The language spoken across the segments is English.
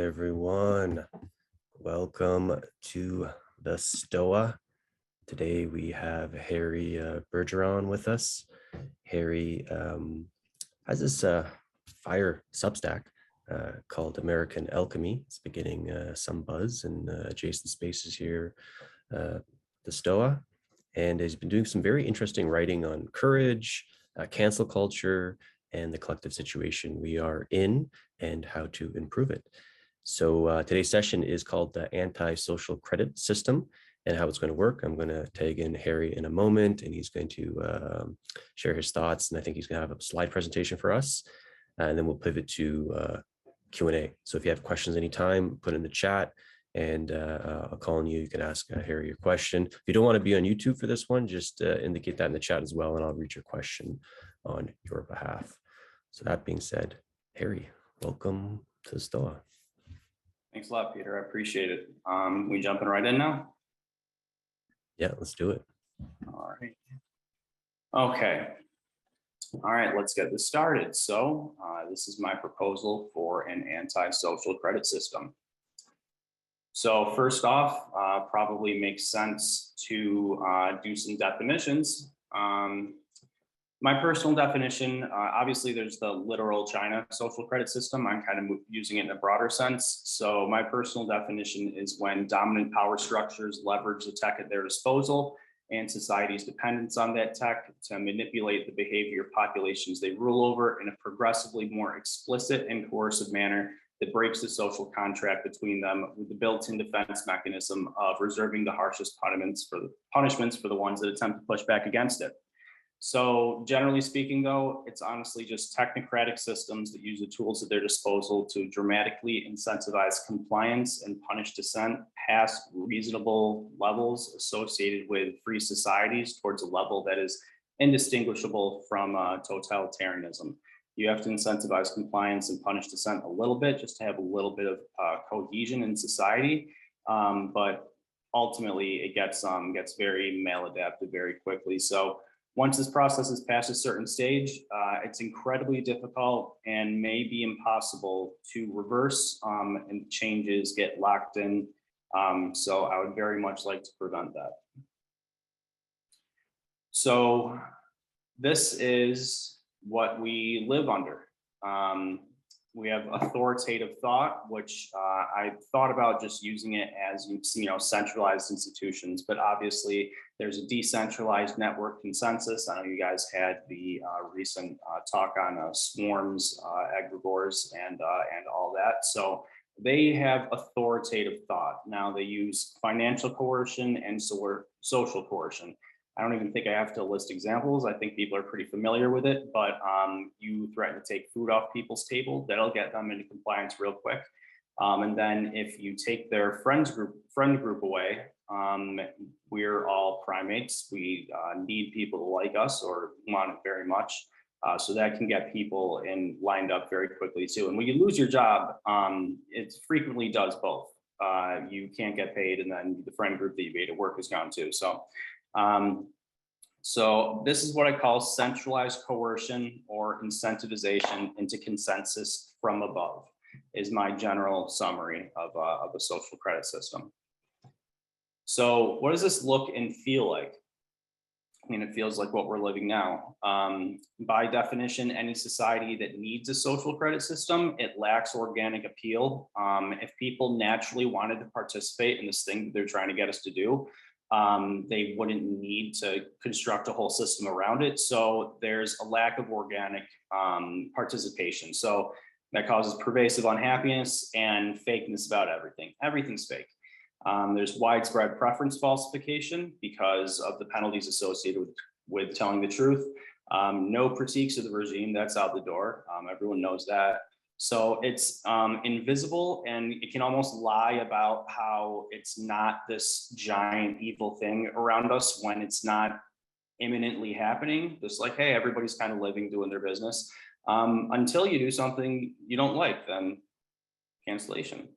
everyone. Welcome to the Stoa. Today we have Harry Bergeron with us. Harry has this fire Substack called American Alchemy. It's beginning some buzz in adjacent spaces here, the Stoa. And he's been doing some very interesting writing on courage, cancel culture, and the collective situation we are in and how to improve it. So today's session is called the anti-social credit system and how it's going to work. I'm going to tag in Harry in a moment, and he's going to share his thoughts. And I think he's going to have a slide presentation for us. And then we'll pivot to Q&A. So if you have questions anytime, put in the chat, and I'll call on you. You can ask Harry your question. If you don't want to be on YouTube for this one, just indicate that in the chat as well, and I'll read your question on your behalf. So that being said, Harry, welcome to the Stoa. Thanks a lot, Peter. I appreciate it. We jumping right in now? Yeah, let's do it. All right. Okay. All right, let's get this started. So this is my proposal for an anti-social credit system. So first off, probably makes sense to do some definitions. My personal definition, obviously there's the literal China social credit system. I'm kind of using it in a broader sense. So my personal definition is when dominant power structures leverage the tech at their disposal and society's dependence on that tech to manipulate the behavior of populations they rule over in a progressively more explicit and coercive manner that breaks the social contract between them with the built-in defense mechanism of reserving the harshest punishments for the ones that attempt to push back against it. So generally speaking, though, it's honestly just technocratic systems that use the tools at their disposal to dramatically incentivize compliance and punish dissent past reasonable levels associated with free societies towards a level that is indistinguishable from totalitarianism. You have to incentivize compliance and punish dissent a little bit just to have a little bit of cohesion in society, but ultimately it gets very maladaptive very quickly. So once this process is past a certain stage, it's incredibly difficult and may be impossible to reverse, and changes get locked in. So I would very much like to prevent that. So this is what we live under. We have authoritative thought, which I thought about just using it as centralized institutions, but obviously there's a decentralized network consensus. I know you guys had the recent talk on swarms, egregores, and all that. So they have authoritative thought. Now they use financial coercion and social coercion. I don't even think I have to list examples. I think people are pretty familiar with it, but you threaten to take food off people's table, that'll get them into compliance real quick. And then if you take their friend group away, we're all primates. We need people to like us or want it very much. So that can get people lined up very quickly too. And when you lose your job, it frequently does both. You can't get paid, and then the friend group that you made at work is gone too. So this is what I call centralized coercion or incentivization into consensus from above, is my general summary of a social credit system. So what does this look and feel like? I mean, it feels like what we're living now. By definition, any society that needs a social credit system, it lacks organic appeal. If people naturally wanted to participate in this thing that they're trying to get us to do, they wouldn't need to construct a whole system around it. So there's a lack of organic participation. So that causes pervasive unhappiness and fakeness about everything. Everything's fake. There's widespread preference falsification because of the penalties associated with telling the truth. No critiques of the regime, that's out the door. Everyone knows that. So it's invisible, and it can almost lie about how it's not this giant evil thing around us when it's not imminently happening. Just like, hey, everybody's kind of living, doing their business. Until you do something you don't like, then cancellation.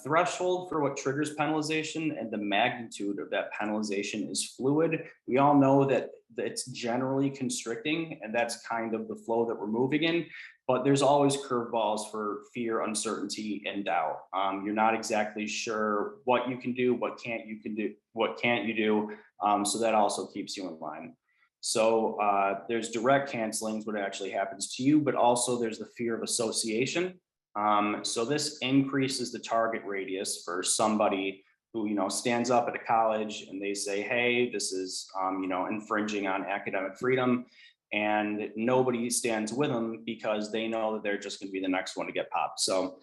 Threshold for what triggers penalization and the magnitude of that penalization is fluid. We all know that it's generally constricting, and that's kind of the flow that we're moving in. But there's always curveballs for fear, uncertainty, and doubt. You're not exactly sure what you can do, what can't you do. So that also keeps you in line. So there's direct canceling, what actually happens to you, but also there's the fear of association. So this increases the target radius for somebody who, stands up at a college and they say, hey, this is, infringing on academic freedom, and nobody stands with them because they know that they're just going to be the next one to get popped. So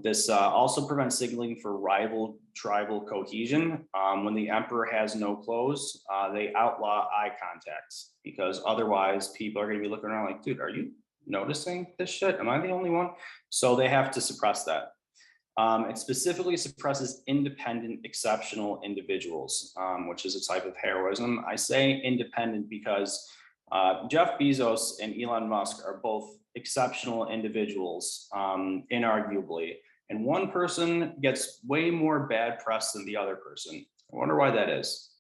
this also prevents signaling for rival tribal cohesion. When the emperor has no clothes, they outlaw eye contact, because otherwise people are going to be looking around like, dude, are you noticing this shit? Am I the only one? So they have to suppress that. It specifically suppresses independent, exceptional individuals, which is a type of heroism. I say independent because Jeff Bezos and Elon Musk are both exceptional individuals, inarguably, and one person gets way more bad press than the other person. I wonder why that is.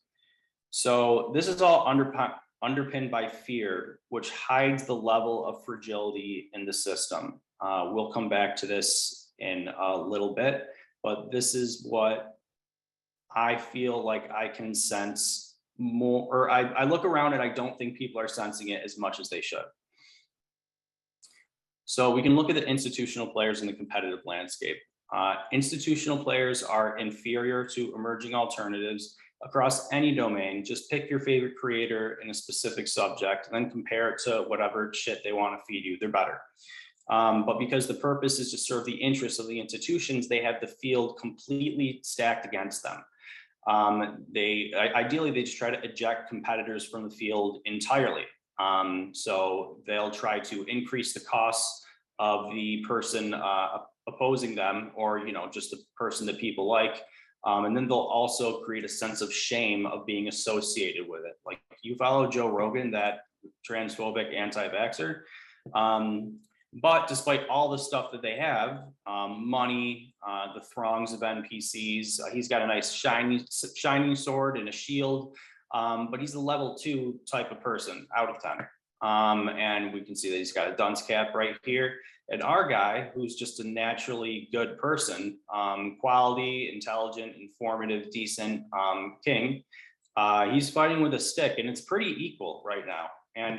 So this is all underpinned by fear, which hides the level of fragility in the system. We'll come back to this in a little bit, but this is what I feel like I can sense more, or I look around and I don't think people are sensing it as much as they should. So we can look at the institutional players in the competitive landscape. Institutional players are inferior to emerging alternatives across any domain. Just pick your favorite creator in a specific subject and then compare it to whatever shit they want to feed you. They're better. But because the purpose is to serve the interests of the institutions, they have the field completely stacked against them. Ideally, they just try to eject competitors from the field entirely. So they'll try to increase the costs of the person opposing them, or just the person that people like. And then they'll also create a sense of shame of being associated with it. Like, you follow Joe Rogan, that transphobic anti-vaxxer. But despite all the stuff that they have, money, the throngs of NPCs, he's got a nice shiny sword and a shield, but he's a level 2 type of person out of 10. And we can see that he's got a dunce cap right here. And our guy, who's just a naturally good person, quality, intelligent, informative, decent king, he's fighting with a stick, and it's pretty equal right now. And,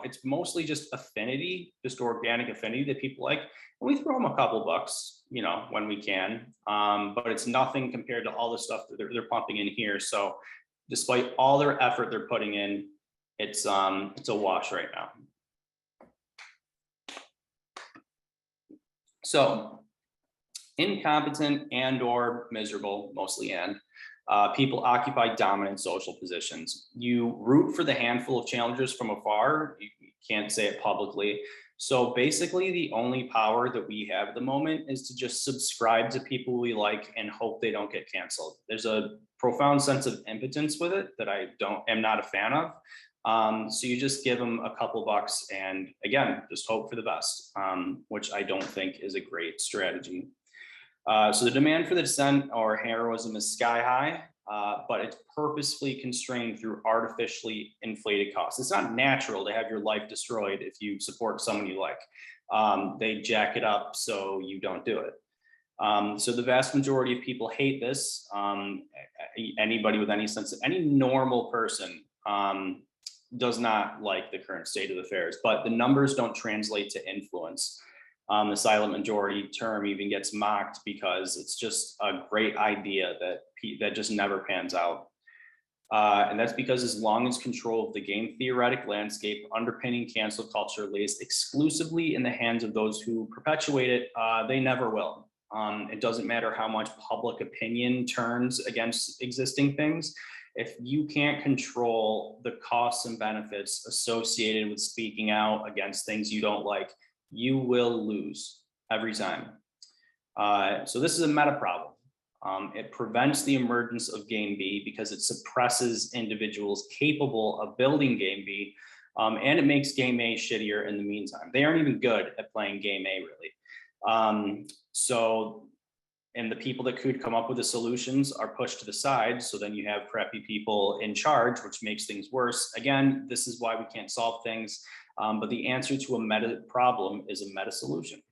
it's mostly just affinity, just organic affinity that people like. And we throw them a couple bucks, when we can, but it's nothing compared to all the stuff that they're pumping in here. So despite all their effort they're putting in, it's a wash right now. So incompetent and or miserable, mostly and, people occupy dominant social positions. You root for the handful of challengers from afar. You can't say it publicly. So basically the only power that we have at the moment is to just subscribe to people we like and hope they don't get canceled. There's a profound sense of impotence with it that I am not a fan of. So you just give them a couple bucks and, again, just hope for the best, which I don't think is a great strategy. So the demand for the dissent or heroism is sky high, but it's purposefully constrained through artificially inflated costs. It's not natural to have your life destroyed if you support someone you like. They jack it up so you don't do it. So the vast majority of people hate this. Anybody with any sense of, any normal person does not like the current state of affairs, but the numbers don't translate to influence. The silent majority term even gets mocked because it's just a great idea that just never pans out. And that's because as long as control of the game theoretic landscape underpinning cancel culture lays exclusively in the hands of those who perpetuate it, they never will. It doesn't matter how much public opinion turns against existing things. If you can't control the costs and benefits associated with speaking out against things you don't like, you will lose every time. So this is a meta problem. It prevents the emergence of game B because it suppresses individuals capable of building game B, and it makes game A shittier in the meantime. They aren't even good at playing game A, really. And the people that could come up with the solutions are pushed to the side. So then you have crappy people in charge, which makes things worse. Again, this is why we can't solve things. But the answer to a meta problem is a meta solution.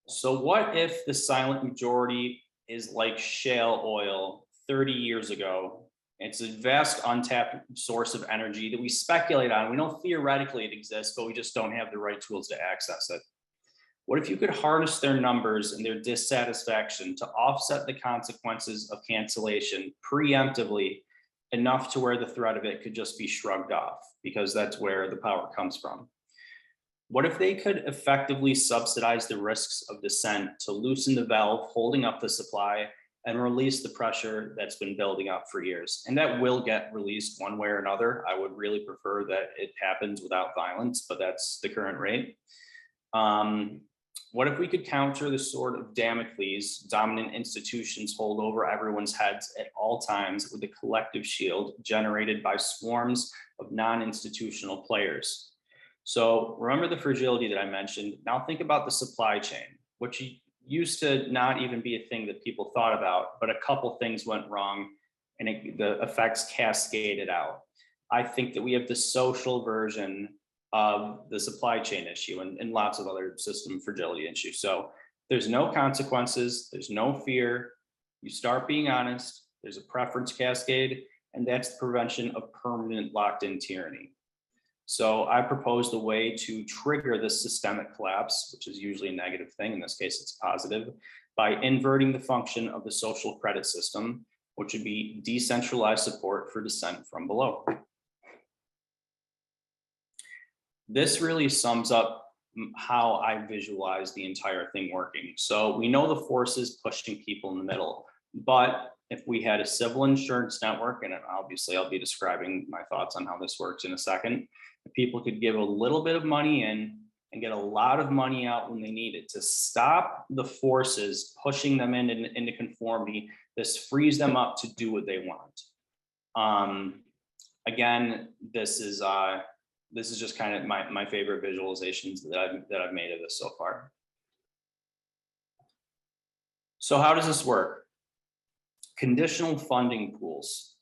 So what if the silent majority is like shale oil 30 years ago? It's a vast untapped source of energy that we speculate on. We know theoretically it exists, but we just don't have the right tools to access it. What if you could harness their numbers and their dissatisfaction to offset the consequences of cancellation preemptively enough to where the threat of it could just be shrugged off, because that's where the power comes from? What if they could effectively subsidize the risks of dissent to loosen the valve holding up the supply and release the pressure that's been building up for years? And that will get released one way or another. I would really prefer that it happens without violence, but that's the current rate. What if we could counter the sword of Damocles dominant institutions hold over everyone's heads at all times with a collective shield generated by swarms of non-institutional players? So remember the fragility that I mentioned. Now think about the supply chain, which used to not even be a thing that people thought about, but a couple things went wrong and the effects cascaded out. I think that we have the social version of the supply chain issue and lots of other system fragility issues. So there's no consequences, there's no fear. You start being honest, there's a preference cascade, and that's the prevention of permanent locked in tyranny. So I proposed a way to trigger this systemic collapse, which is usually a negative thing. In this case, it's positive, by inverting the function of the social credit system, which would be decentralized support for dissent from below. This really sums up how I visualize the entire thing working. So we know the forces pushing people in the middle, but if we had a civil insurance network, and obviously I'll be describing my thoughts on how this works in a second, people could give a little bit of money in and get a lot of money out when they need it to stop the forces pushing them into conformity. This frees them up to do what they want. Again, this is just kind of my favorite visualizations that I've made of this so far. So how does this work? Conditional funding pools,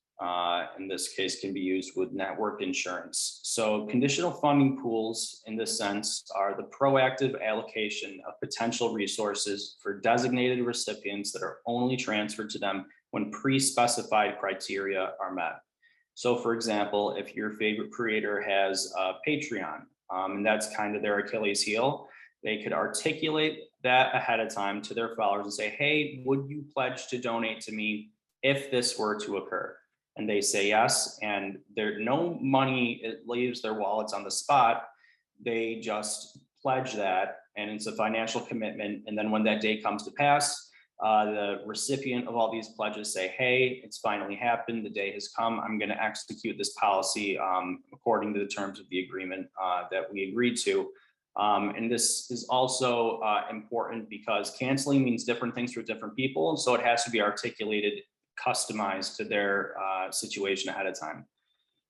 in this case, can be used with network insurance. So conditional funding pools, in this sense, are the proactive allocation of potential resources for designated recipients that are only transferred to them when pre-specified criteria are met. So for example, if your favorite creator has a Patreon, and that's kind of their Achilles heel, they could articulate that ahead of time to their followers and say, hey, would you pledge to donate to me if this were to occur? And they say yes, and there's no money, it leaves their wallets on the spot. They just pledge that, and it's a financial commitment. And then when that day comes to pass, the recipient of all these pledges say, hey, it's finally happened. The day has come. I'm going to execute this policy according to the terms of the agreement that we agreed to. And this is also important because canceling means different things for different people. And so it has to be articulated, customized to their situation ahead of time.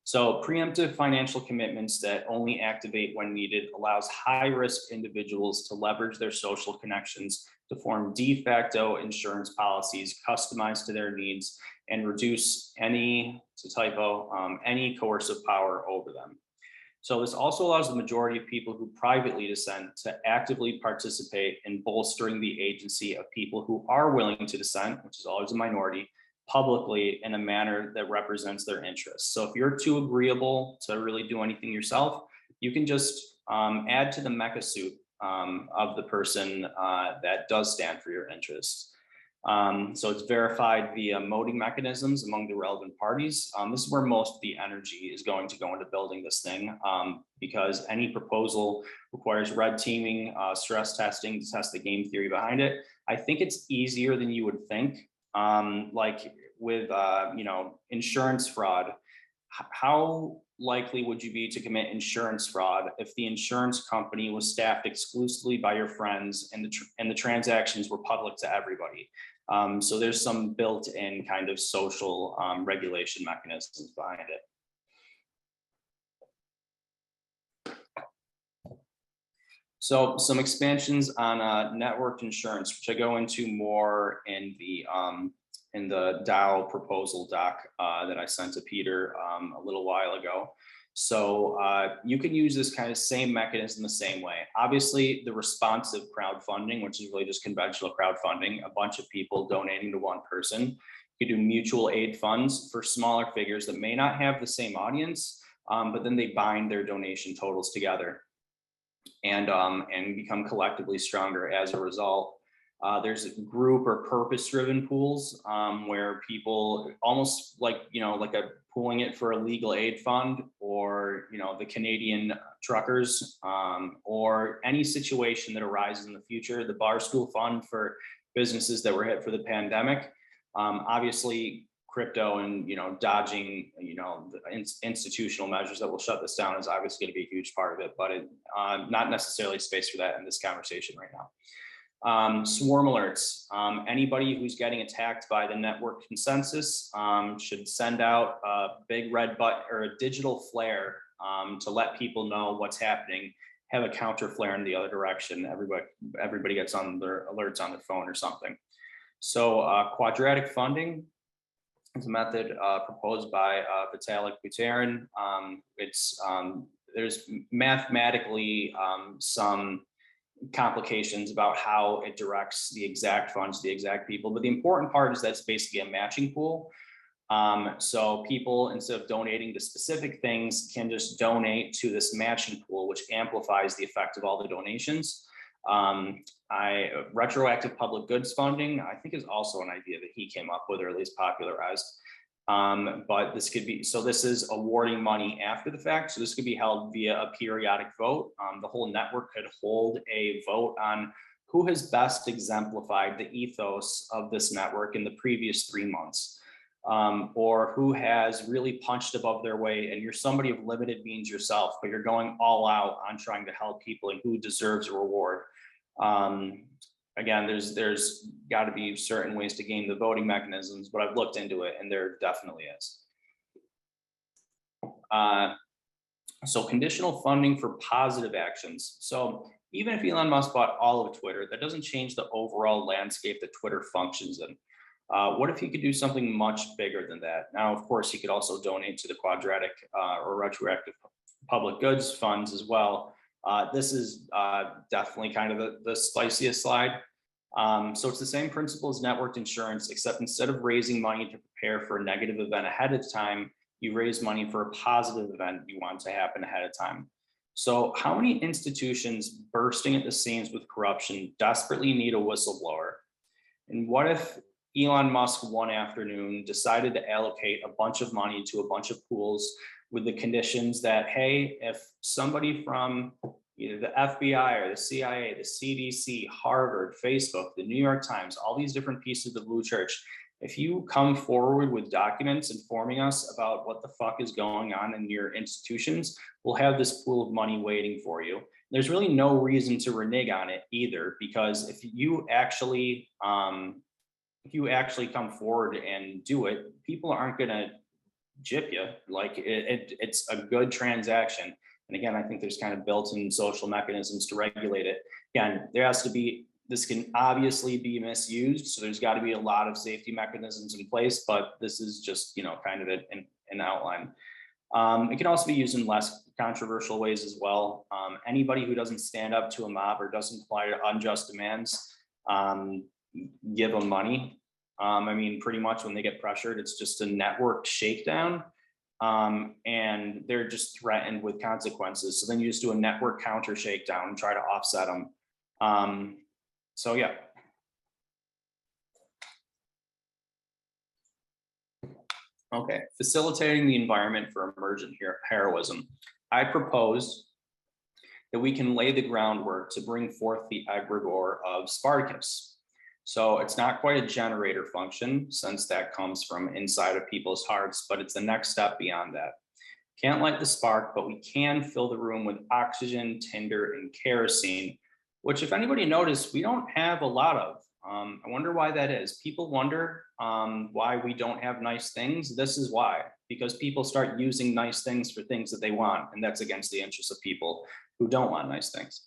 So preemptive financial commitments that only activate when needed allows high-risk individuals to leverage their social connections to form de facto insurance policies customized to their needs and reduce any coercive power over them. So this also allows the majority of people who privately dissent to actively participate in bolstering the agency of people who are willing to dissent, which is always a minority, publicly in a manner that represents their interests. So if you're too agreeable to really do anything yourself, you can just add to the mecha suit of the person that does stand for your interests. So it's verified via voting mechanisms among the relevant parties. This is where most of the energy is going to go into building this thing, because any proposal requires red teaming, stress testing to test the game theory behind it. I think it's easier than you would think. Like with insurance fraud, how likely would you be to commit insurance fraud if the insurance company was staffed exclusively by your friends and the transactions were public to everybody? So there's some built-in kind of social regulation mechanisms behind it. So some expansions on networked insurance, which I go into more in the Dow proposal doc that I sent to Peter a little while ago. So you can use this kind of same mechanism the same way. Obviously, the responsive crowdfunding, which is really just conventional crowdfunding, a bunch of people donating to one person. You can do mutual aid funds for smaller figures that may not have the same audience, but then they bind their donation totals together and become collectively stronger as a result. There's group or purpose-driven pools where people almost like a pooling it for a legal aid fund, or the Canadian truckers, or any situation that arises in the future. The Bar School Fund for businesses that were hit for the pandemic. Obviously, crypto and dodging the institutional measures that will shut this down is obviously going to be a huge part of it, but not necessarily space for that in this conversation right now. Swarm alerts. Anybody who's getting attacked by the network consensus should send out a big red button or a digital flare to let people know what's happening. Have a counter flare in the other direction. Everybody gets on their alerts on their phone or something. So quadratic funding is a method proposed by Vitalik Buterin. There's mathematically some complications about how it directs the exact funds to the exact people, but the important part is that's basically a matching pool. So people, instead of donating to specific things, can just donate to this matching pool, which amplifies the effect of all the donations. Retroactive public goods funding, I think, is also an idea that he came up with, or at least popularized. But this could be, so this is awarding money after the fact. So this could be held via a periodic vote. The whole network could hold a vote on who has best exemplified the ethos of this network in the previous 3 months, or who has really punched above their weight. And you're somebody of limited means yourself, but you're going all out on trying to help people, and who deserves a reward. Again, there's got to be certain ways to game the voting mechanisms, but I've looked into it and there definitely is. So conditional funding for positive actions. So even if Elon Musk bought all of Twitter, that doesn't change the overall landscape that Twitter functions in. What if he could do something much bigger than that? Now, of course, he could also donate to the quadratic or retroactive public goods funds as well. This is definitely kind of the spiciest slide. So it's the same principle as networked insurance, except instead of raising money to prepare for a negative event ahead of time, you raise money for a positive event you want to happen ahead of time. So how many institutions bursting at the seams with corruption desperately need a whistleblower? And what if Elon Musk one afternoon decided to allocate a bunch of money to a bunch of pools with the conditions that, hey, if somebody from either the FBI or the CIA, the CDC, Harvard, Facebook, the New York Times, all these different pieces of the blue church, if you come forward with documents informing us about what the fuck is going on in your institutions, we'll have this pool of money waiting for you. There's really no reason to renege on it either, because if you actually come forward and do it, people aren't going to jip you. Like it's a good transaction. And again, I think there's kind of built-in social mechanisms to regulate it. Again, there has to be, this can obviously be misused. So there's got to be a lot of safety mechanisms in place, but this is just, kind of an outline. It can also be used in less controversial ways as well. Anybody who doesn't stand up to a mob or doesn't comply to unjust demands, give them money. I mean, pretty much when they get pressured, it's just a network shakedown. And they're just threatened with consequences. So then you just do a network counter shakedown and try to offset them. So yeah. Okay, facilitating the environment for emergent heroism. I propose that we can lay the groundwork to bring forth the egregore of Spartacus. So it's not quite a generator function, since that comes from inside of people's hearts, but it's the next step beyond that. Can't light the spark, but we can fill the room with oxygen, tinder, and kerosene, which, if anybody noticed, we don't have a lot of. I wonder why that is. People wonder why we don't have nice things. This is why, because people start using nice things for things that they want, and that's against the interests of people who don't want nice things.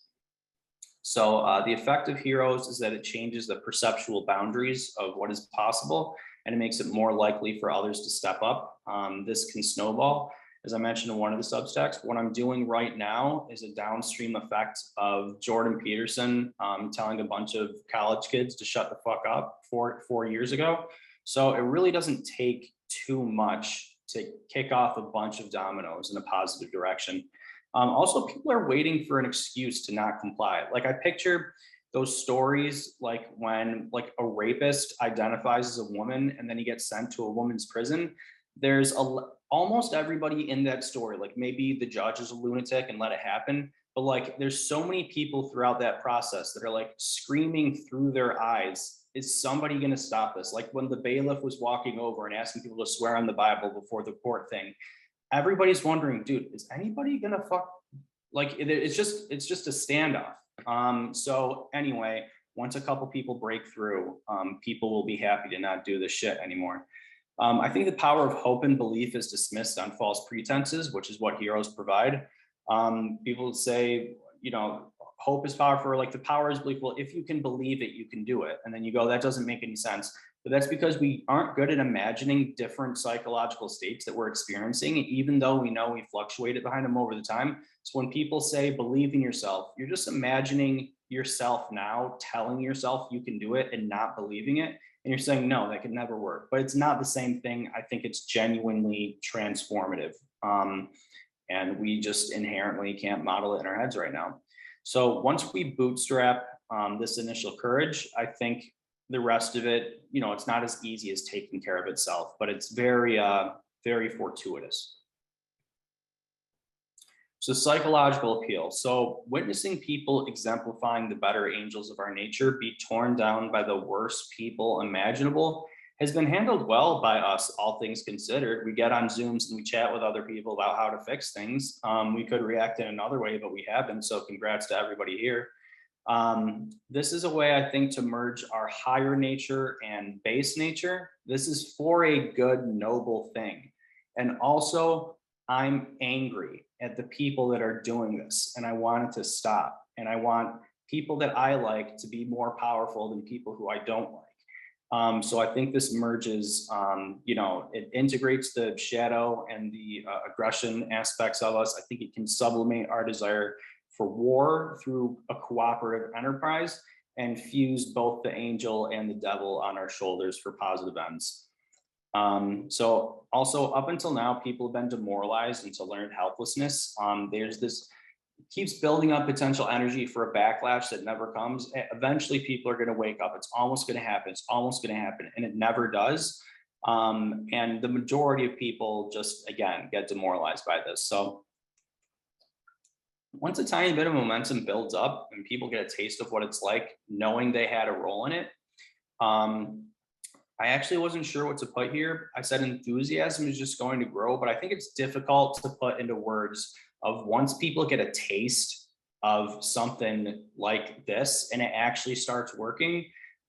So the effect of heroes is that it changes the perceptual boundaries of what is possible, and it makes it more likely for others to step up. This can snowball. As I mentioned in one of the substacks, what I'm doing right now is a downstream effect of Jordan Peterson telling a bunch of college kids to shut the fuck up 4 years ago. So it really doesn't take too much to kick off a bunch of dominoes in a positive direction. Also, people are waiting for an excuse to not comply. Like I picture those stories, like when like a rapist identifies as a woman and then he gets sent to a woman's prison. There's almost everybody in that story, like maybe the judge is a lunatic and let it happen, but like there's so many people throughout that process that are like screaming through their eyes, is somebody going to stop this? Like when the bailiff was walking over and asking people to swear on the Bible before the court thing, everybody's wondering, dude, is anybody going to fuck? Like it's just a standoff. So anyway, once a couple people break through, people will be happy to not do this shit anymore. I think the power of hope and belief is dismissed on false pretenses, which is what heroes provide. People say, you know, hope is powerful, like the power is belief. Well, if you can believe it, you can do it. And then you go, that doesn't make any sense. But that's because we aren't good at imagining different psychological states that we're experiencing, even though we know we fluctuated behind them over the time. So when people say believe in yourself, you're just imagining yourself now telling yourself you can do it and not believing it. And you're saying, no, that could never work. But it's not the same thing. I think it's genuinely transformative. And we just inherently can't model it in our heads right now. So once we bootstrap this initial courage, I think the rest of it, you know, it's not as easy as taking care of itself, but it's very, very fortuitous. So psychological appeal. So witnessing people exemplifying the better angels of our nature be torn down by the worst people imaginable has been handled well by us, all things considered. We get on Zooms and we chat with other people about how to fix things. We could react in another way, but we haven't. So congrats to everybody here. This is a way, I think, to merge our higher nature and base nature. This is for a good, noble thing. And also, I'm angry at the people that are doing this, and I want it to stop. And I want people that I like to be more powerful than people who I don't like. So I think this merges, you know, it integrates the shadow and the aggression aspects of us. I think it can sublimate our desire for war through a cooperative enterprise and fuse both the angel and the devil on our shoulders for positive ends. So also up until now, people have been demoralized into learned helplessness. There's this keeps building up potential energy for a backlash that never comes. Eventually people are going to wake up. It's almost going to happen. It's almost going to happen. And it never does. And the majority of people just, again, get demoralized by this. So once a tiny bit of momentum builds up and people get a taste of what it's like knowing they had a role in it, I actually wasn't sure what to put here. I said enthusiasm is just going to grow, but I think it's difficult to put into words of once people get a taste of something like this and it actually starts working.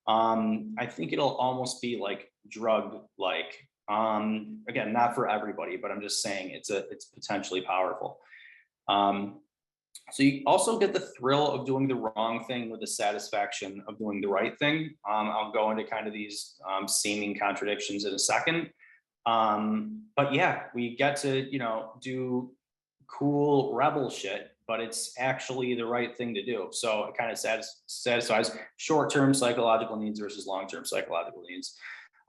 I think it'll almost be like drug-like. Again, not for everybody, but I'm just saying it's potentially powerful. So you also get the thrill of doing the wrong thing with the satisfaction of doing the right thing. I'll go into kind of these seeming contradictions in a second. But yeah, we get to, you know, do cool rebel shit, but it's actually the right thing to do. So it kind of satisfies short-term psychological needs versus long-term psychological needs.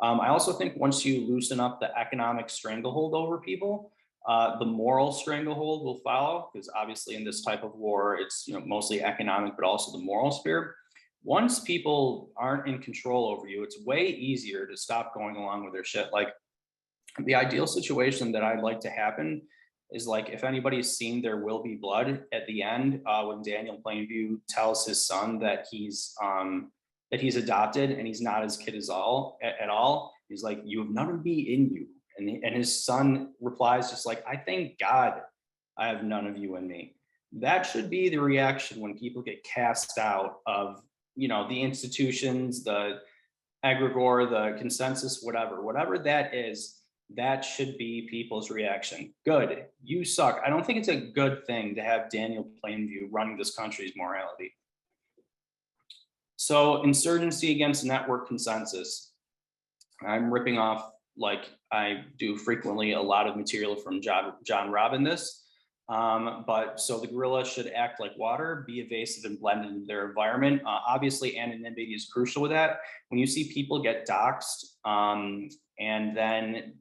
I also think once you loosen up the economic stranglehold over people, the moral stranglehold will follow, because obviously in this type of war, it's, you know, mostly economic, but also the moral sphere. Once people aren't in control over you, it's way easier to stop going along with their shit. Like the ideal situation that I'd like to happen is like, if anybody's seen There Will Be Blood at the end, when Daniel Plainview tells his son that he's adopted and he's not his kid at all. He's like, you have none of me in you. And his son replies just like, I thank God I have none of you in me. That should be the reaction when people get cast out of, you know, the institutions, the egregore, the consensus, whatever that is. That should be people's reaction. Good, you suck. I don't think it's a good thing to have Daniel Plainview running this country's morality. So insurgency against network consensus. I'm ripping off, like I do frequently, a lot of material from John Robb in this. But so the gorilla should act like water, be evasive and blend into their environment. Obviously, anonymity is crucial with that. When you see people get doxxed, and then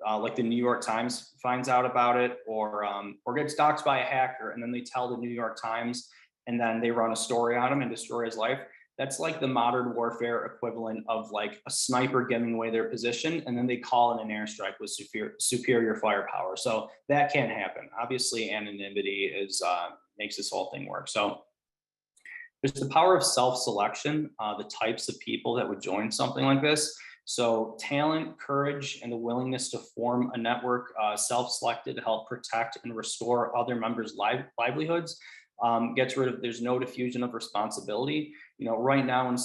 like the New York Times finds out about it, or gets doxxed by a hacker, and then they tell the New York Times, and then they run a story on him and destroy his life. That's like the modern warfare equivalent of like a sniper giving away their position, and then they call in an airstrike with superior firepower. So that can't happen. Obviously, anonymity is makes this whole thing work. So there's the power of self-selection, the types of people that would join something like this. So talent, courage, and the willingness to form a network, self-selected to help protect and restore other members' livelihoods. Gets rid of, there's no diffusion of responsibility. You know, right now when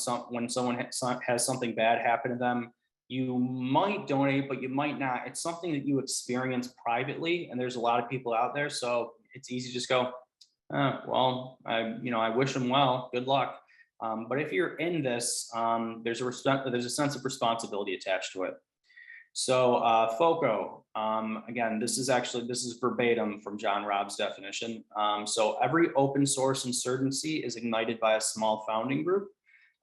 someone has something bad happen to them, you might donate, but you might not. It's something that you experience privately, and there's a lot of people out there, so it's easy to just go, well, I wish them well, good luck. But if you're in this, there's a sense of responsibility attached to it. So FOCO, again, this is verbatim from John Robb's definition. So every open source insurgency is ignited by a small founding group.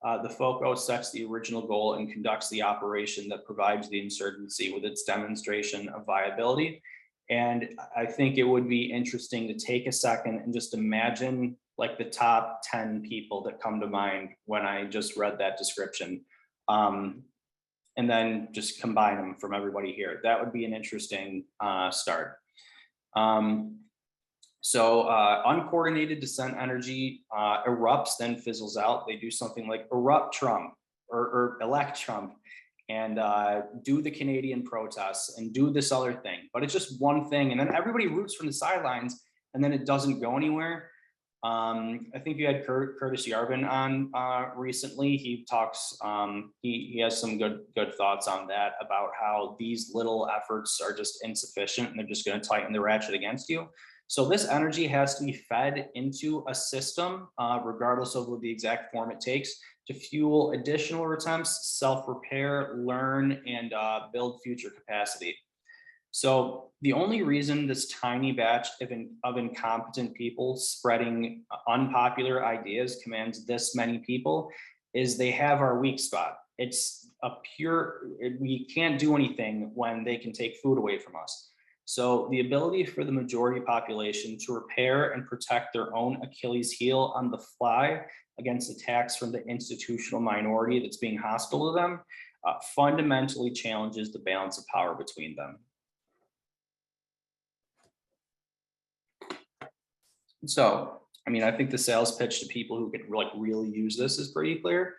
The FOCO sets the original goal and conducts the operation that provides the insurgency with its demonstration of viability. And I think it would be interesting to take a second and just imagine like the top 10 people that come to mind when I just read that description. And then just combine them from everybody here. That would be an interesting start. Uncoordinated descent energy erupts, then fizzles out. They do something like erupt Trump or elect Trump and do the Canadian protests and do this other thing. But it's just one thing. And then everybody roots from the sidelines and then it doesn't go anywhere. I think you had Curtis Yarvin on recently. He talks, he has some good thoughts on that about how these little efforts are just insufficient and they're just going to tighten the ratchet against you. So this energy has to be fed into a system, regardless of what the exact form it takes, to fuel additional attempts, self-repair, learn, and build future capacity. So the only reason this tiny batch of incompetent people spreading unpopular ideas commands this many people is they have our weak spot. It's we can't do anything when they can take food away from us. So the ability for the majority population to repair and protect their own Achilles heel on the fly against attacks from the institutional minority that's being hostile to them fundamentally challenges the balance of power between them. So, I mean, I think the sales pitch to people who can like really use this is pretty clear.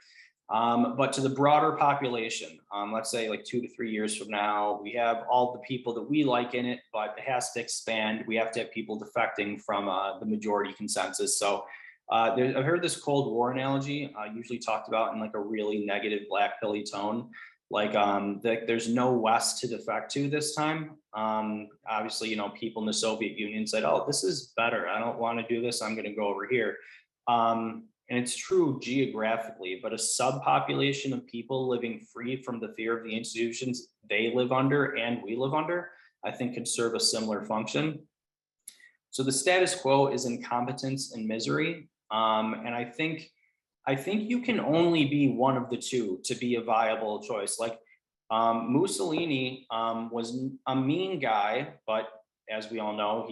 But to the broader population, let's say like 2 to 3 years from now, we have all the people that we like in it, but it has to expand. We have to have people defecting from the majority consensus. So I've heard this Cold War analogy usually talked about in like a really negative black pilly tone. Like there's no West to defect to this time. Obviously, people in the Soviet Union said, oh, this is better. I don't want to do this. I'm going to go over here. And it's true geographically, but a subpopulation of people living free from the fear of the institutions they live under and we live under, I think could serve a similar function. So the status quo is incompetence and misery. And I think you can only be one of the two to be a viable choice. Like Mussolini was a mean guy, but as we all know,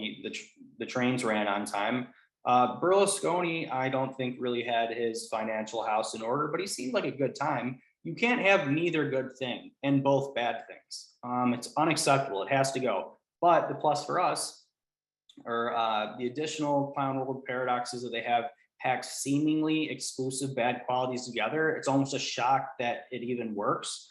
the trains ran on time. Berlusconi, I don't think really had his financial house in order, but he seemed like a good time. You can't have neither good thing and both bad things. It's unacceptable. It has to go. But the plus for us are the additional clown world paradoxes that they have packed seemingly exclusive bad qualities together. It's almost a shock that it even works.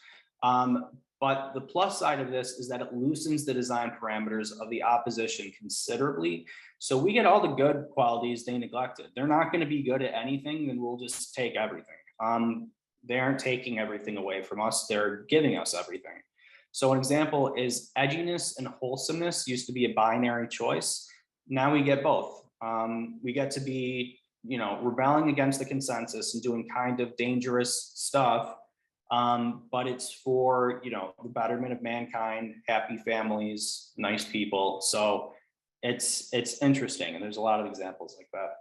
But the plus side of this is that it loosens the design parameters of the opposition considerably. So we get all the good qualities they neglected. They're not going to be good at anything, then we'll just take everything. They aren't taking everything away from us. They're giving us everything. So an example is edginess and wholesomeness used to be a binary choice. Now we get both. We get to be rebelling against the consensus and doing kind of dangerous stuff. But it's for, the betterment of mankind, happy families, nice people. So it's interesting. And there's a lot of examples like that.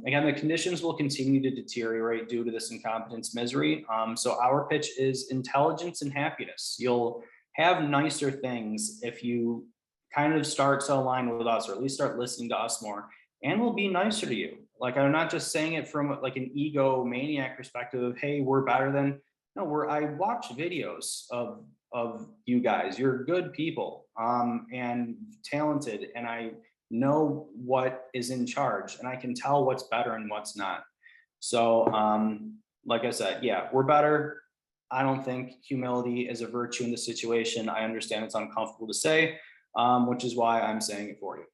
Again, the conditions will continue to deteriorate due to this incompetence misery. So our pitch is intelligence and happiness. You'll have nicer things if you kind of start to align with us, or at least start listening to us more, and we'll be nicer to you. Like, I'm not just saying it from like an egomaniac perspective of, hey, we're better than, no, I watch videos of you guys. You're good people, and talented, and I know what is in charge, and I can tell what's better and what's not. So like I said, yeah, we're better. I don't think humility is a virtue in this situation. I understand it's uncomfortable to say, which is why I'm saying it for you.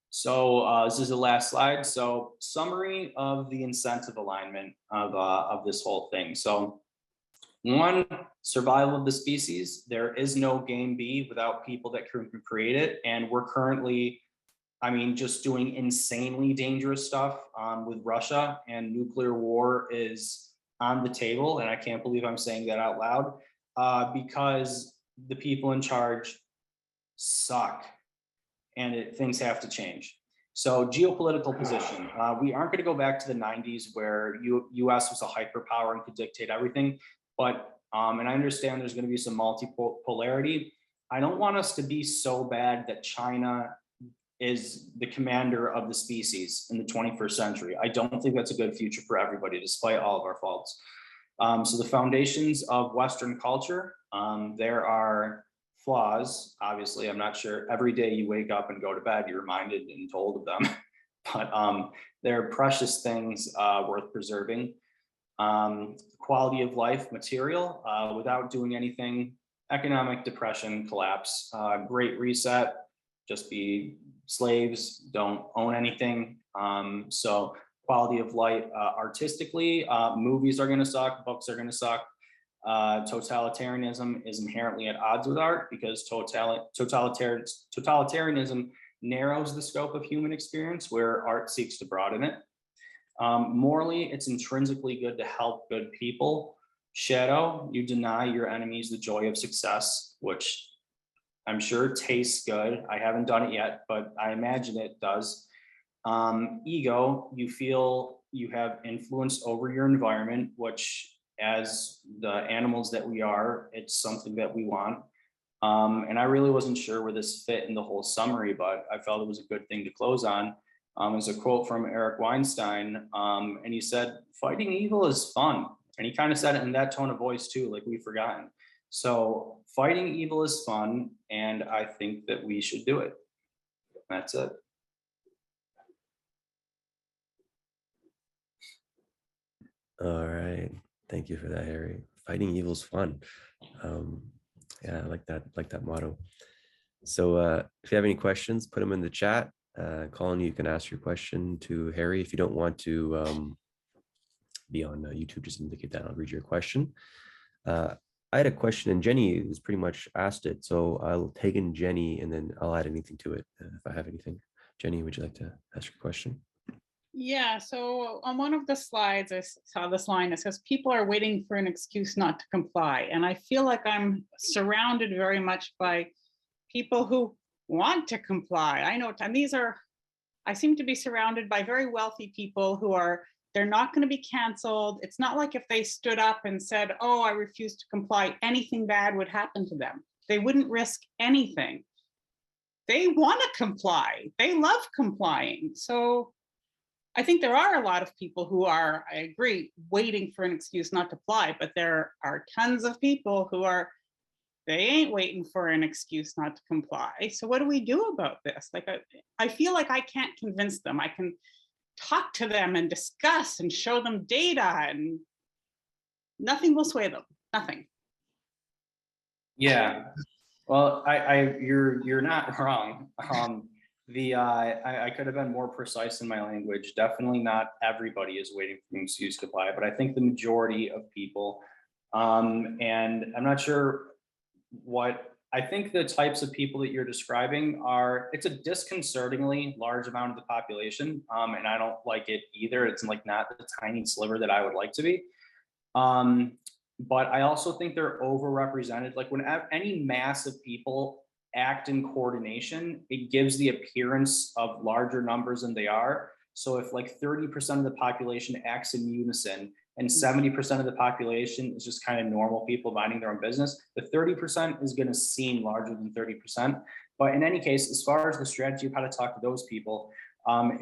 So this is the last slide. So summary of the incentive alignment of this whole thing. So 1, survival of the species. There is no game B without people that can create it. And we're currently, just doing insanely dangerous stuff with Russia, and nuclear war is on the table. And I can't believe I'm saying that out loud because the people in charge suck, and things have to change. So geopolitical position, we aren't going to go back to the 90s where US was a hyperpower and could dictate everything. But, and I understand there's going to be some multipolarity. I don't want us to be so bad that China is the commander of the species in the 21st century. I don't think that's a good future for everybody, despite all of our faults. So the foundations of Western culture, there are flaws. Obviously, I'm not sure every day you wake up and go to bed, you're reminded and told of them, but they're precious things worth preserving. Quality of life material, without doing anything, economic depression, collapse, great reset, just be slaves, don't own anything. So quality of life artistically, movies are going to suck, books are going to suck. Totalitarianism is inherently at odds with art because totalitarianism narrows the scope of human experience where art seeks to broaden it. Morally, it's intrinsically good to help good people. Shadow, you deny your enemies the joy of success, which I'm sure tastes good. I haven't done it yet, but I imagine it does. Ego, you feel you have influence over your environment, which as the animals that we are, it's something that we want. And I really wasn't sure where this fit in the whole summary, but I felt it was a good thing to close on. There's a quote from Eric Weinstein, and he said, "Fighting evil is fun." And he kind of said it in that tone of voice too, like we've forgotten. So fighting evil is fun, and I think that we should do it. That's it. All right. Thank you for that, Harry. Fighting evil's fun. Yeah, I like that motto. So if you have any questions, put them in the chat. Colin, you can ask your question to Harry. If you don't want to be on YouTube, just indicate that. I'll read your question. I had a question, and Jenny has pretty much asked it. So I'll take in Jenny, and then I'll add anything to it if I have anything. Jenny, would you like to ask your question? Yeah, so on one of the slides, I saw this line that says, people are waiting for an excuse not to comply. And I feel like I'm surrounded very much by people who want to comply. I know, and I seem to be surrounded by very wealthy people who they're not going to be canceled. It's not like if they stood up and said, oh, I refuse to comply, anything bad would happen to them. They wouldn't risk anything. They want to comply. They love complying. So I think there are a lot of people who are, I agree, waiting for an excuse not to comply, but there are tons of people who they ain't waiting for an excuse not to comply. So what do we do about this? Like, I feel like I can't convince them. I can talk to them and discuss and show them data, and nothing will sway them, nothing. Yeah, well, you're not wrong. I could have been more precise in my language. Definitely not everybody is waiting for an excuse to comply, but I think the majority of people, and I'm not sure what I think the types of people that you're describing it's a disconcertingly large amount of the population. And I don't like it either. It's like not the tiny sliver that I would like to be. But I also think they're overrepresented. Like when any mass of people act in coordination, it gives the appearance of larger numbers than they are. So if like 30% of the population acts in unison and 70% of the population is just kind of normal people minding their own business, the 30% is going to seem larger than 30%. But in any case, as far as the strategy of how to talk to those people, I'm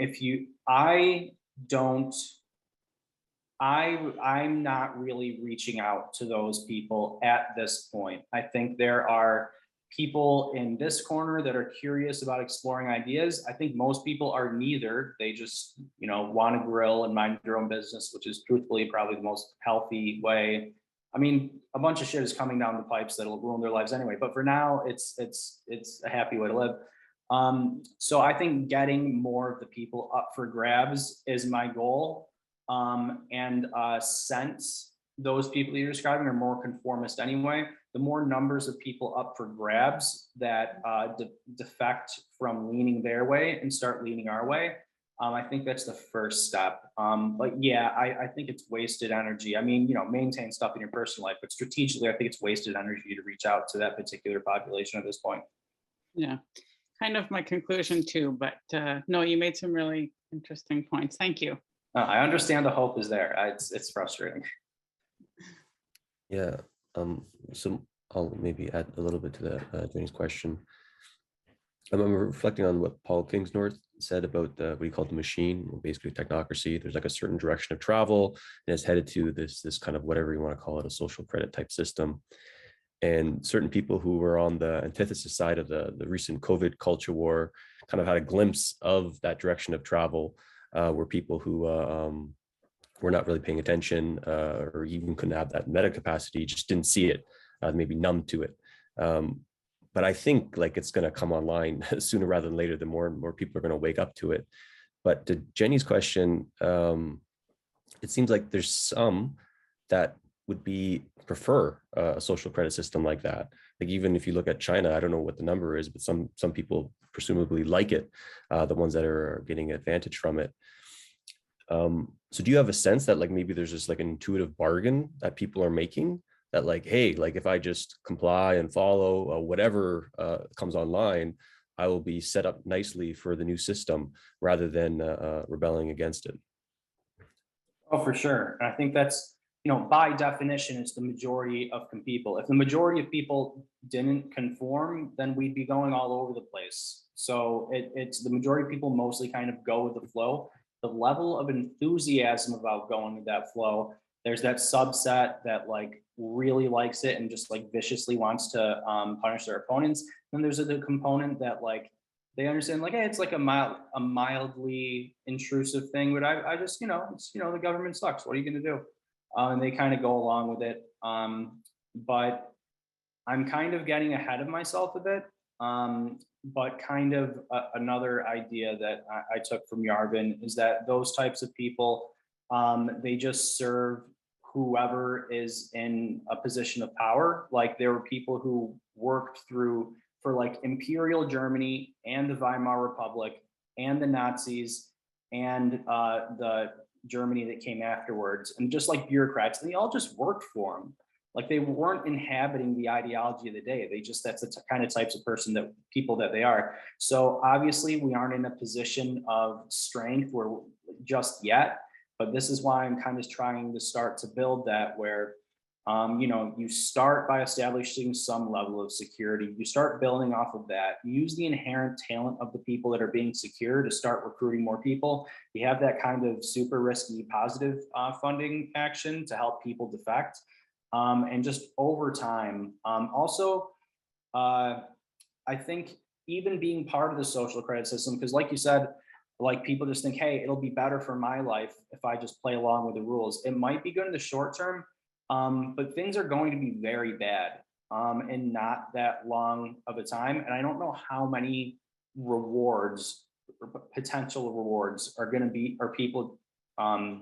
not really reaching out to those people at this point. I think there are people in this corner that are curious about exploring ideas. I think most people are neither. They just, want to grill and mind their own business, which is truthfully probably the most healthy way. I mean, a bunch of shit is coming down the pipes that'll ruin their lives anyway. But for now, it's a happy way to live. So I think getting more of the people up for grabs is my goal. Since those people that you're describing are more conformist anyway, the more numbers of people up for grabs that defect from leaning their way and start leaning our way, I think that's the first step. But yeah, I think it's wasted energy. I mean, maintain stuff in your personal life, but strategically, I think it's wasted energy to reach out to that particular population at this point. Yeah, kind of my conclusion too, but no, you made some really interesting points. Thank you. I understand the hope is there. It's frustrating. Yeah. So I'll maybe add a little bit to that, Jenny's question. I'm reflecting on what Paul Kingsnorth said about what he called the machine, basically technocracy. There's like a certain direction of travel, and it's headed to this kind of whatever you want to call it, a social credit type system. And certain people who were on the antithesis side of the recent COVID culture war kind of had a glimpse of that direction of travel, were people who were not really paying attention, or even couldn't have that meta capacity, just didn't see it, maybe numb to it. But I think like it's going to come online sooner rather than later. The more and more people are going to wake up to it. But to Jenny's question, it seems like there's some that would prefer a social credit system like that. Like even if you look at China, I don't know what the number is, but some people presumably like it, the ones that are getting advantage from it. So do you have a sense that like maybe there's just like an intuitive bargain that people are making, that like, hey, like if I just comply and follow whatever comes online, I will be set up nicely for the new system rather than rebelling against it? Oh, for sure. And I think that's, by definition, it's the majority of people. If the majority of people didn't conform, then we'd be going all over the place. So it's the majority of people mostly kind of go with the flow. The level of enthusiasm about going with that flow, there's that subset that like really likes it and just like viciously wants to punish their opponents. Then there's the component that like they understand like, hey, it's like a mildly intrusive thing, but I just, the government sucks. What are you going to do? And they kind of go along with it. But I'm kind of getting ahead of myself a bit. But kind of another idea that I took from Yarvin is that those types of people, they just serve whoever is in a position of power. Like there were people who worked for like Imperial Germany and the Weimar Republic and the Nazis and the Germany that came afterwards, and just like bureaucrats, they all just worked for them. Like they weren't inhabiting the ideology of the day. That's the kind of types of people that they are. So obviously we aren't in a position of strength where just yet, but this is why I'm kind of trying to start to build that where, you start by establishing some level of security. You start building off of that. Use the inherent talent of the people that are being secure to start recruiting more people. We have that kind of super risky positive funding action to help people defect. And just over time. I think even being part of the social credit system, because like you said, like people just think, hey, it'll be better for my life if I just play along with the rules. It might be good in the short term, but things are going to be very bad in not that long of a time. And I don't know how many rewards or potential rewards are going to be, or people are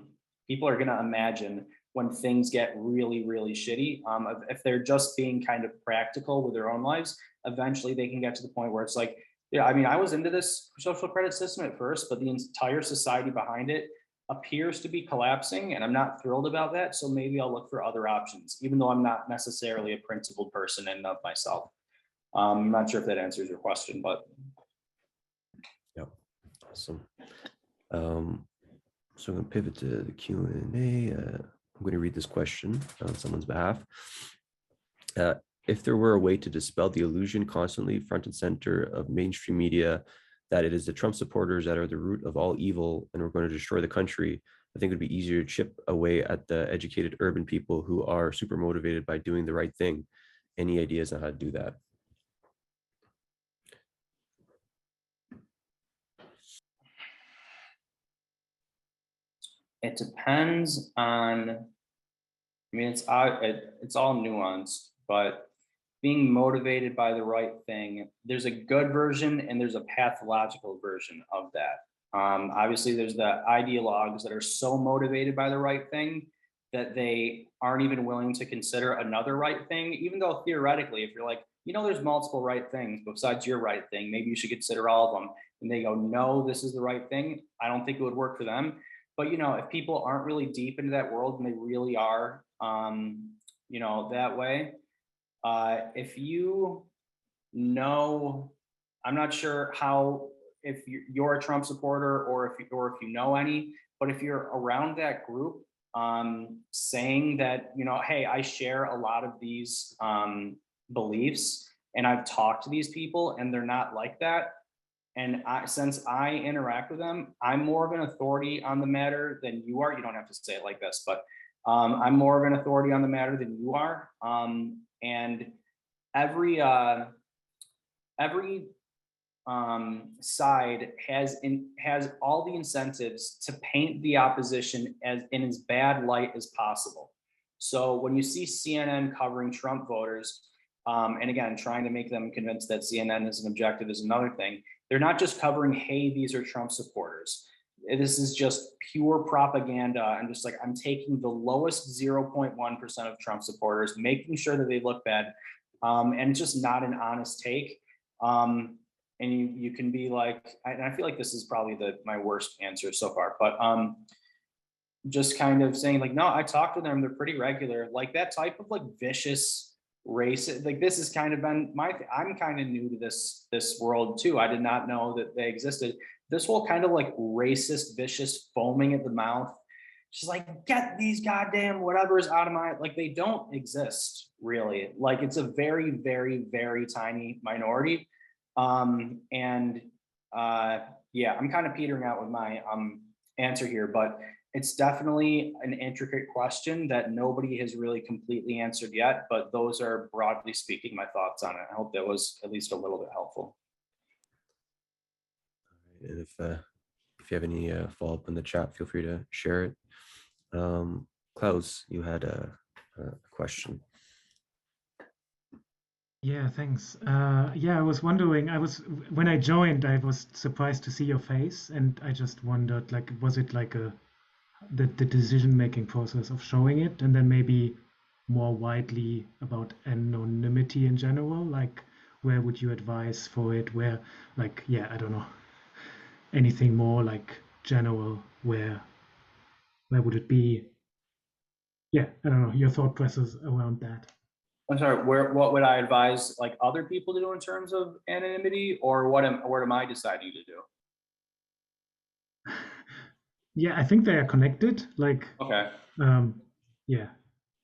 going to imagine when things get really, really shitty. If they're just being kind of practical with their own lives, eventually they can get to the point where it's like, yeah, I mean, I was into this social credit system at first, but the entire society behind it appears to be collapsing, and I'm not thrilled about that. So maybe I'll look for other options, even though I'm not necessarily a principled person in and of myself. I'm not sure if that answers your question, but. Yeah, awesome. So I'm going to pivot to the Q&A. I'm going to read this question on someone's behalf. If there were a way to dispel the illusion constantly front and center of mainstream media that it is the Trump supporters that are the root of all evil and we're going to destroy the country, I think it would be easier to chip away at the educated urban people who are super motivated by doing the right thing. Any ideas on how to do that? It depends on, I mean, it's all nuanced, but being motivated by the right thing, there's a good version and there's a pathological version of that. Obviously, there's the ideologues that are so motivated by the right thing that they aren't even willing to consider another right thing, even though theoretically, if you're like, you know, there's multiple right things besides your right thing, maybe you should consider all of them. And they go, no, this is the right thing. I don't think it would work for them. But, you know, if people aren't really deep into that world and they really are, you know, that way, if you know, I'm not sure how, if you're a Trump supporter or if you know any, but if you're around that group, saying that, you know, hey, I share a lot of these beliefs and I've talked to these people and they're not like that. And since I interact with them, I'm more of an authority on the matter than you are. You don't have to say it like this, but I'm more of an authority on the matter than you are. And every side has all the incentives to paint the opposition as in as bad light as possible. So when you see CNN covering Trump voters, and again, trying to make them convinced that CNN is an objective is another thing. They're not just covering, hey, these are Trump supporters. This is just pure propaganda. And just like, I'm taking the lowest 0.1% of Trump supporters, making sure that they look bad. And it's just not an honest take. And you can be like, and I feel like this is probably my worst answer so far, but just kind of saying like, no, I talked to them, they're pretty regular. Like that type of like vicious racist, like this has kind of been I'm kind of new to this world too. I did not know that they existed. This whole kind of like racist, vicious foaming at the mouth, just like, get these goddamn whatever's out of my, like they don't exist really. Like it's a very, very, very tiny minority. Yeah, I'm kind of petering out with my answer here, but it's definitely an intricate question that nobody has really completely answered yet, but those are broadly speaking my thoughts on it. I hope that was at least a little bit helpful. And if you have any follow-up in the chat, feel free to share it. Klaus, you had a question. Yeah, thanks. Yeah, I was wondering, when I joined, I was surprised to see your face, and I just wondered, like, was it like the decision-making process of showing it, and then maybe more widely about anonymity in general, like, where would you advise for it? Where, like, yeah, I don't know, anything more like general, where would it be? Yeah, I don't know, your thought process around that. I'm sorry, what would I advise like other people to do in terms of anonymity, or what am I deciding to do? Yeah, I think they are connected. Like, Okay. yeah,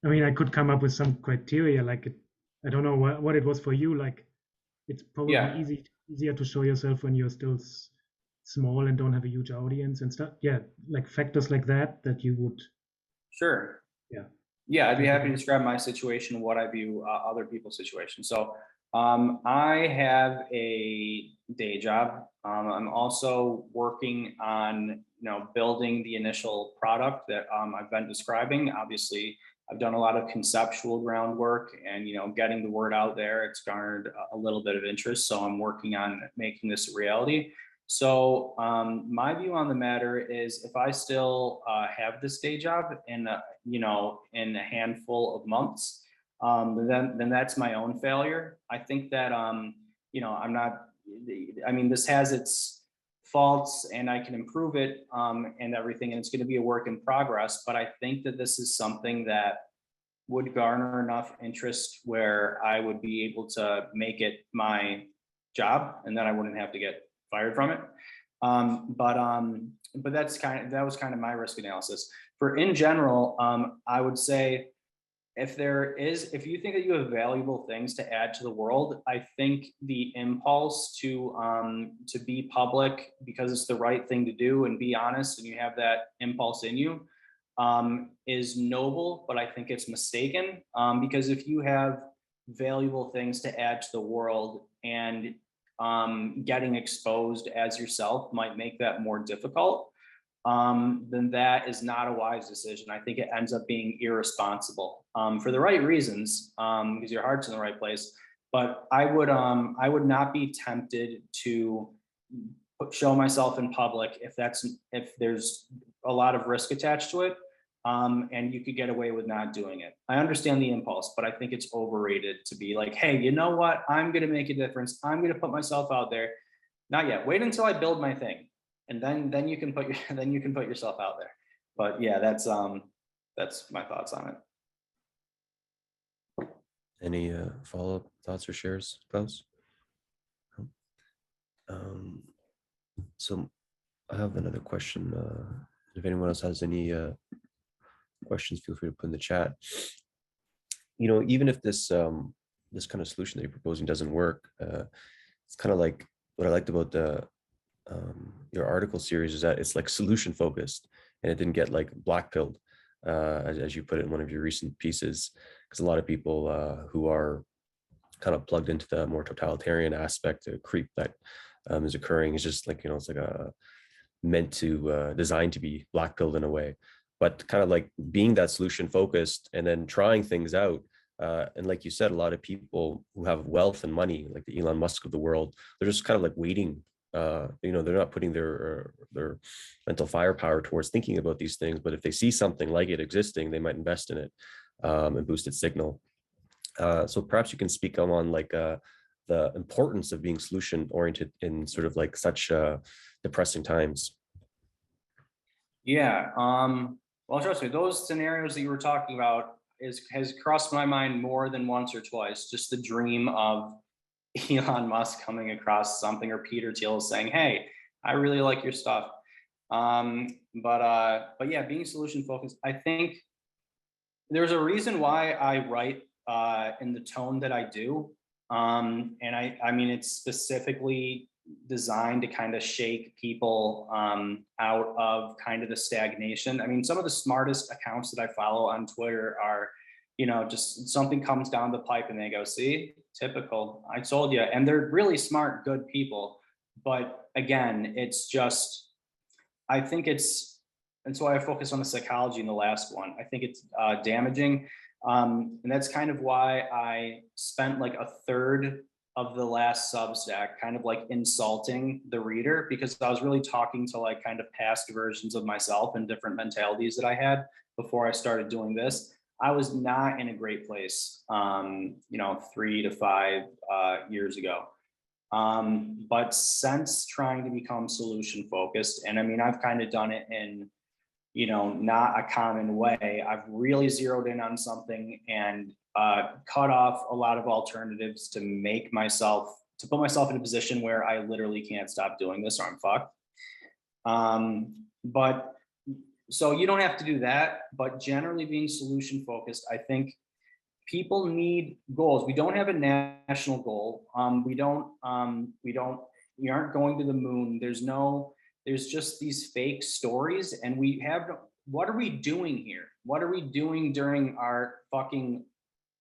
I mean, I could come up with some criteria. Like, I don't know what it was for you. Like, it's probably Yeah. easier to show yourself when you're still small and don't have a huge audience and stuff. Yeah, like factors like that you would. Sure. Yeah. Yeah, I'd be happy to describe my situation and what I view other people's situation. So I have a day job. I'm also working on, building the initial product that I've been describing. Obviously, I've done a lot of conceptual groundwork and, getting the word out there. It's garnered a little bit of interest. So I'm working on making this a reality. So my view on the matter is, if I still have this day job in in a handful of months, then that's my own failure. I think that I'm not. I mean, this has its faults, and I can improve it and everything, and it's going to be a work in progress. But I think that this is something that would garner enough interest where I would be able to make it my job, and then I wouldn't have to get fired from it. But that was kind of my risk analysis. For in general, I would say, if you think that you have valuable things to add to the world, I think the impulse to be public because it's the right thing to do and be honest, and you have that impulse in you, is noble, but I think it's mistaken. Because if you have valuable things to add to the world, and getting exposed as yourself might make that more difficult, then that is not a wise decision. I think it ends up being irresponsible for the right reasons, because your heart's in the right place. But I would not be tempted to show myself in public if there's a lot of risk attached to it, and you could get away with not doing it. I understand the impulse, but I think it's overrated to be like, hey, you know what? I'm going to make a difference. I'm going to put myself out there. Not yet. Wait until I build my thing, and then you can put yourself out there. But yeah, that's my thoughts on it. Any follow-up thoughts or shares, Klaus? So I have another question. If anyone else has any questions, feel free to put in the chat. Even if this this kind of solution that you're proposing doesn't work, it's kind of like what I liked about your article series is that it's like solution focused, and it didn't get like black pilled, as you put it in one of your recent pieces, because a lot of people who are kind of plugged into the more totalitarian aspect, the creep that is occurring, is just like, it's like meant to designed to be black pilled in a way, but kind of like being that solution focused and then trying things out. And like you said, a lot of people who have wealth and money, like the Elon Musk of the world, they're just kind of like waiting. They're not putting their mental firepower towards thinking about these things, but if they see something like it existing, they might invest in it and boost its signal. So perhaps you can speak on like the importance of being solution oriented in sort of like such depressing times. Yeah. Well, trust me, those scenarios that you were talking about has crossed my mind more than once or twice. Just the dream of Elon Musk coming across something, or Peter Thiel saying, "Hey, I really like your stuff." But yeah, being solution focused, I think there's a reason why I write in the tone that I do. And I mean, it's specifically designed to kind of shake people out of kind of the stagnation. I mean, some of the smartest accounts that I follow on Twitter are, just something comes down the pipe and they go, "See, typical, I told you." And they're really smart, good people. But again, it's just, I think that's why I focused on the psychology in the last one. I think it's damaging. And that's kind of why I spent like a third of the last Substack kind of like insulting the reader, because I was really talking to like kind of past versions of myself and different mentalities that I had before I started doing this. I was not in a great place, 3 to 5 years ago. But since trying to become solution focused, and I mean, I've kind of done it in, not a common way. I've really zeroed in on something and cut off a lot of alternatives to put myself in a position where I literally can't stop doing this or I'm fucked. But so you don't have to do that, but generally being solution focused, I think people need goals. We don't have a national goal. We aren't going to the moon. There's just these fake stories, and what are we doing here? What are we doing during our fucking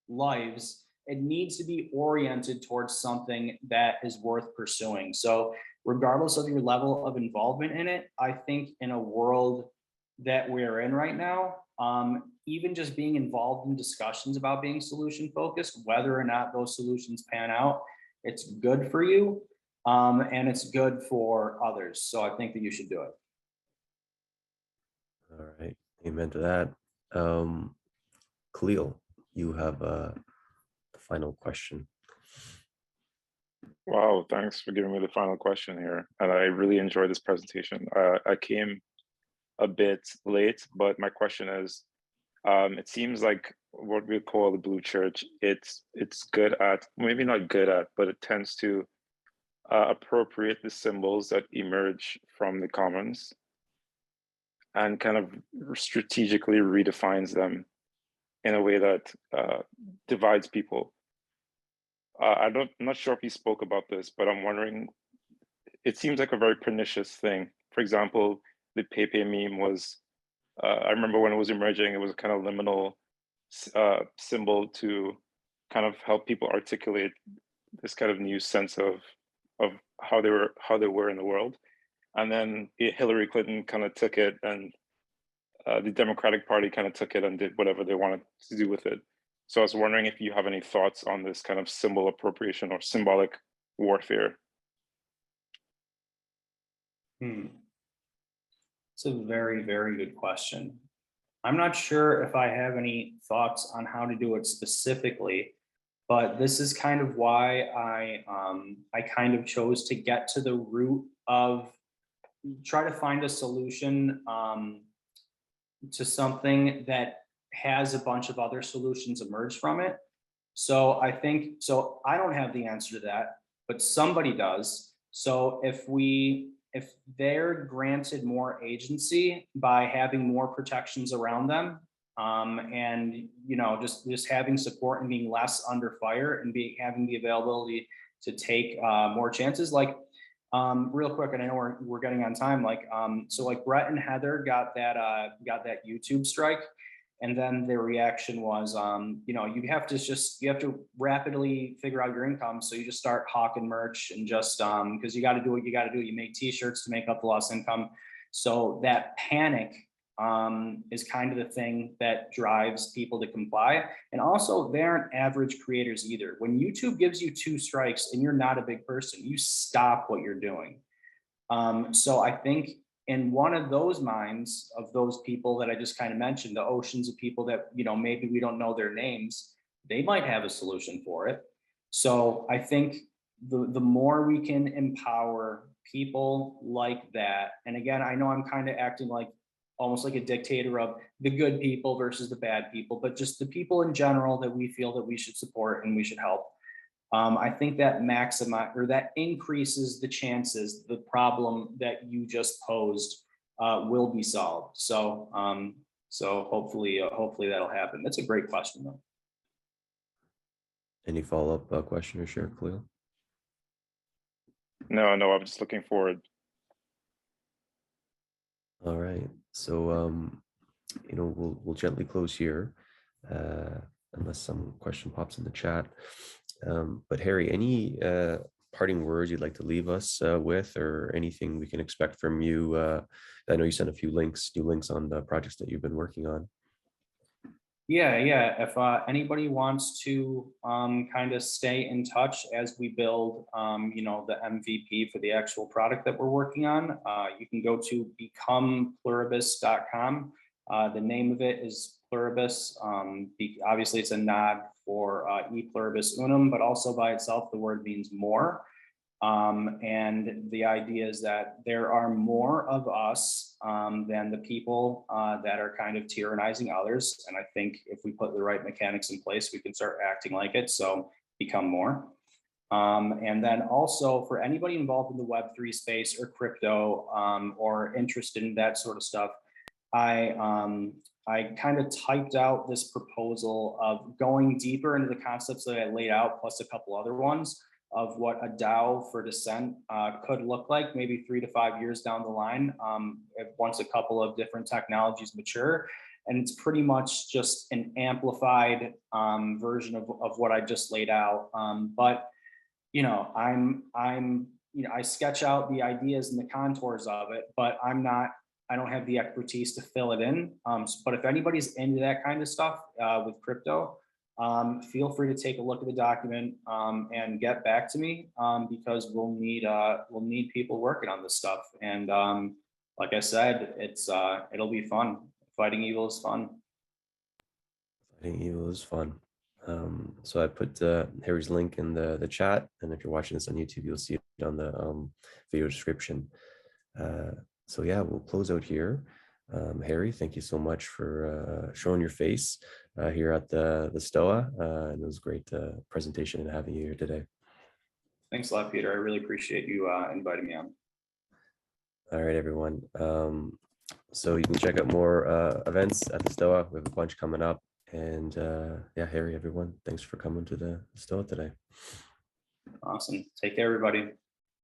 lives? It needs to be oriented towards something that is worth pursuing. So regardless of your level of involvement in it, I think in a world that we're in right now, even just being involved in discussions about being solution focused, whether or not those solutions pan out, it's good for you. and it's good for others. So I think that you should do it. All right. Amen to that. Khalil, you have the final question. Wow, thanks for giving me the final question here. And I really enjoyed this presentation. I came a bit late, but my question is, it seems like what we call the Blue Church, it's good at, maybe not good at, but it tends to appropriate the symbols that emerge from the commons and kind of strategically redefines them in a way that divides people. I'm not sure if he spoke about this, but I'm wondering, it seems like a very pernicious thing. For example, the Pepe meme was, I remember when it was emerging, it was a kind of liminal symbol to kind of help people articulate this kind of new sense of how they were in the world. And then Hillary Clinton kind of took it, and the Democratic Party kind of took it and did whatever they wanted to do with it. So I was wondering if you have any thoughts on this kind of symbol appropriation or symbolic warfare. It's a very, very good question. I'm not sure if I have any thoughts on how to do it specifically, but this is kind of why I kind of chose to get to the root of, try to find a solution to something that has a bunch of other solutions emerge from it. So I think, so I don't have the answer to that, but somebody does. So if they're granted more agency by having more protections around them, and just having support and being less under fire and having the availability to take more chances, like real quick, and I know we're getting on time, so like Brett and Heather got that YouTube strike, and then their reaction was you have to rapidly figure out your income, so you just start hawking merch and just because you got to do what you got to do. You make t-shirts to make up the lost income. So that panic is kind of the thing that drives people to comply. And also, they aren't average creators either. When YouTube gives you 2 strikes and you're not a big person, you stop what you're doing. So I think in one of those minds of those people that I just kind of mentioned, the oceans of people that, maybe we don't know their names, they might have a solution for it. So I think the more we can empower people like that, and again, I know I'm kind of acting like almost like a dictator of the good people versus the bad people, but just the people in general that we feel that we should support and we should help. I think that that increases the chances the problem that you just posed will be solved. So hopefully that'll happen. That's a great question though. Any follow-up question or share, Khalil? No, I'm just looking forward. All right. So we'll gently close here, unless some question pops in the chat. But Harry, any parting words you'd like to leave us with, or anything we can expect from you? I know you sent a few new links on the projects that you've been working on. Yeah. If anybody wants to kind of stay in touch as we build, the MVP for the actual product that we're working on, you can go to becomepluribus.com. The name of it is Pluribus. Obviously, it's a nod for e pluribus unum, but also by itself, the word means more. And the idea is that there are more of us than the people that are kind of tyrannizing others. And I think if we put the right mechanics in place, we can start acting like it. So become more. And then also for anybody involved in the Web3 space or crypto or interested in that sort of stuff, I kind of typed out this proposal of going deeper into the concepts that I laid out, plus a couple other ones, of what a DAO for dissent could look like maybe 3 to 5 years down the line, once a couple of different technologies mature. And it's pretty much just an amplified version of what I just laid out. But I sketch out the ideas and the contours of it, but I don't have the expertise to fill it in. But if anybody's into that kind of stuff with crypto, feel free to take a look at the document and get back to me because we'll need people working on this stuff. And like I said, it'll be fun. Fighting evil is fun. Fighting evil is fun. So I put Harry's link in the chat, and if you're watching this on YouTube, you'll see it on the video description. So yeah, we'll close out here. Harry, thank you so much for showing your face here at the Stoa. And it was a great presentation and having you here today. Thanks a lot, Peter. I really appreciate you inviting me on. All right, everyone. So you can check out more events at the Stoa. We have a bunch coming up. And yeah, Harry, everyone, thanks for coming to the Stoa today. Awesome. Take care, everybody.